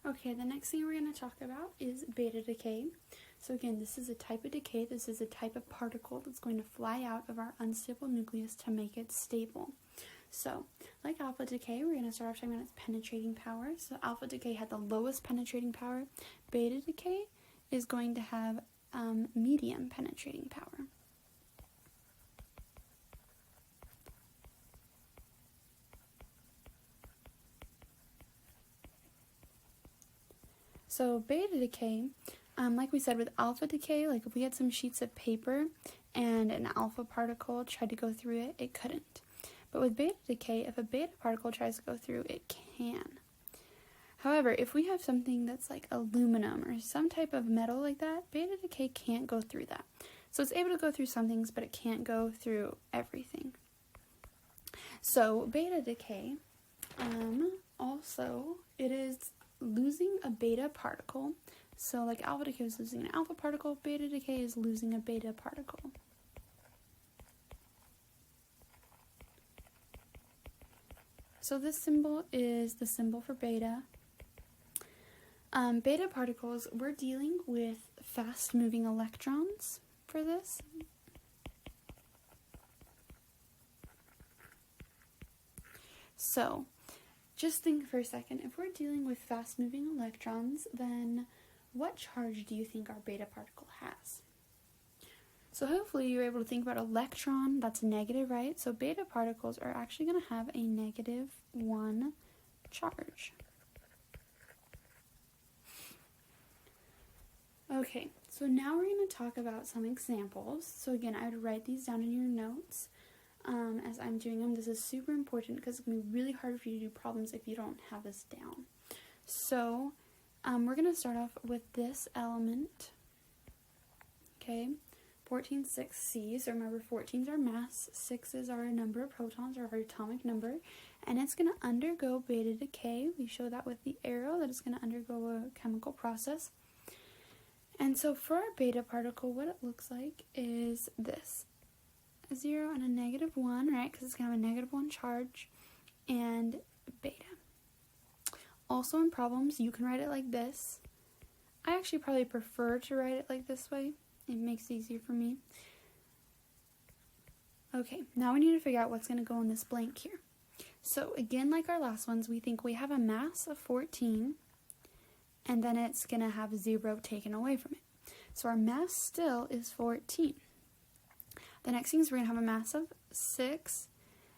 Okay, the next thing we're going to talk about is beta decay. So again, this is a type of decay. This is a type of particle that's going to fly out of our unstable nucleus to make it stable. So, like alpha decay, we're going to start off talking about its penetrating power. So alpha decay had the lowest penetrating power. Beta decay is going to have medium penetrating power. So beta decay, like we said with alpha decay, like if we had some sheets of paper and an alpha particle tried to go through it, it couldn't. But with beta decay, if a beta particle tries to go through, it can. However, if we have something that's like aluminum or some type of metal like that, beta decay can't go through that. So it's able to go through some things, but it can't go through everything. So beta decay, also, it is losing a beta particle. So like alpha decay is losing an alpha particle, beta decay is losing a beta particle. So this symbol is the symbol for beta. Beta particles, we're dealing with fast-moving electrons for this. So, just think for a second, if we're dealing with fast-moving electrons, then what charge do you think our beta particle has? So hopefully you're able to think about electron, that's negative, right? So beta particles are actually going to have a -1 charge. Okay, so now we're going to talk about some examples. So again, I would write these down in your notes as I'm doing them. This is super important because it's going to be really hard for you to do problems if you don't have this down. So we're going to start off with this element, okay, 14, 6 C. So remember, 14 is our mass, 6 is our number of protons, or our atomic number, and it's going to undergo beta decay. We show that with the arrow, that it's going to undergo a chemical process. And so for our beta particle, what it looks like is this. A 0 and a -1, right? Because it's going to have a -1 charge, and beta. Also in problems, you can write it like this. I actually probably prefer to write it like this way. It makes it easier for me. Okay, now we need to figure out what's going to go in this blank here. So again, like our last ones, we think we have a mass of 14, and then it's going to have 0 taken away from it. So our mass still is 14. The next thing is we're going to have a mass of 6,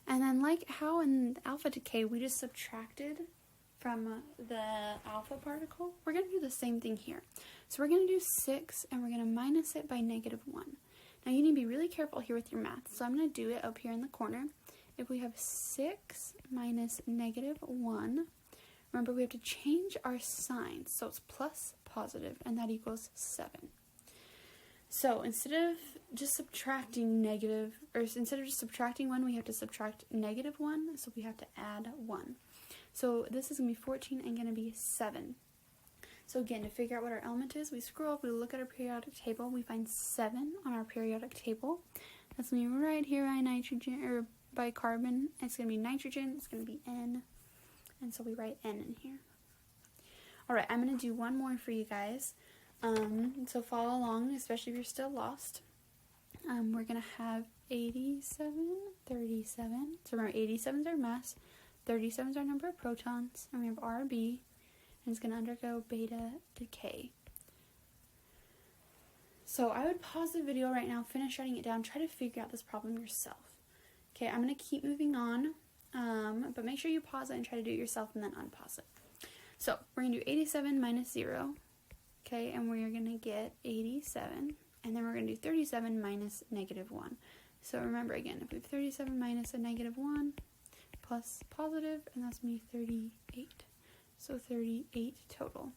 and then like how in alpha decay we just subtracted from the alpha particle, we're going to do the same thing here. So we're going to do 6, and we're going to minus it by -1. Now you need to be really careful here with your math, so I'm going to do it up here in the corner. If we have 6 minus -1, remember we have to change our signs, so it's plus positive, and that equals 7. So instead of just subtracting 1, we have to subtract -1, so we have to add 1. So this is going to be 14 and going to be 7. So again, to figure out what our element is, we scroll up, we look at our periodic table, we find 7 on our periodic table. That's going to be right here by nitrogen, or by carbon. It's going to be nitrogen, it's going to be N, and so we write N in here. Alright, I'm going to do one more for you guys, so follow along, especially if you're still lost. We're going to have 87, 37, so remember 87 is our mass, 37 is our number of protons, and we have Rb, and it's going to undergo beta decay. So I would pause the video right now, finish writing it down, try to figure out this problem yourself. Okay, I'm going to keep moving on, but make sure you pause it and try to do it yourself and then unpause it. So we're going to do 87 minus 0, okay, and we're going to get 87, and then we're going to do 37 minus -1. So remember again, if we have 37 minus a -1, plus positive, and that's going to be 38. So 38 total.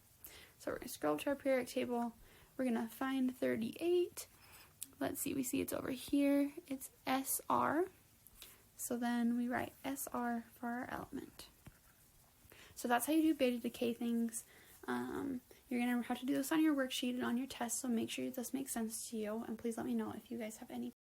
So we're going to scroll up to our periodic table. We're going to find 38. Let's see, we see it's over here. It's Sr. So then we write Sr for our element. So that's how you do beta decay things. You're going to have to do this on your worksheet and on your test, so make sure this makes sense to you. And please let me know if you guys have any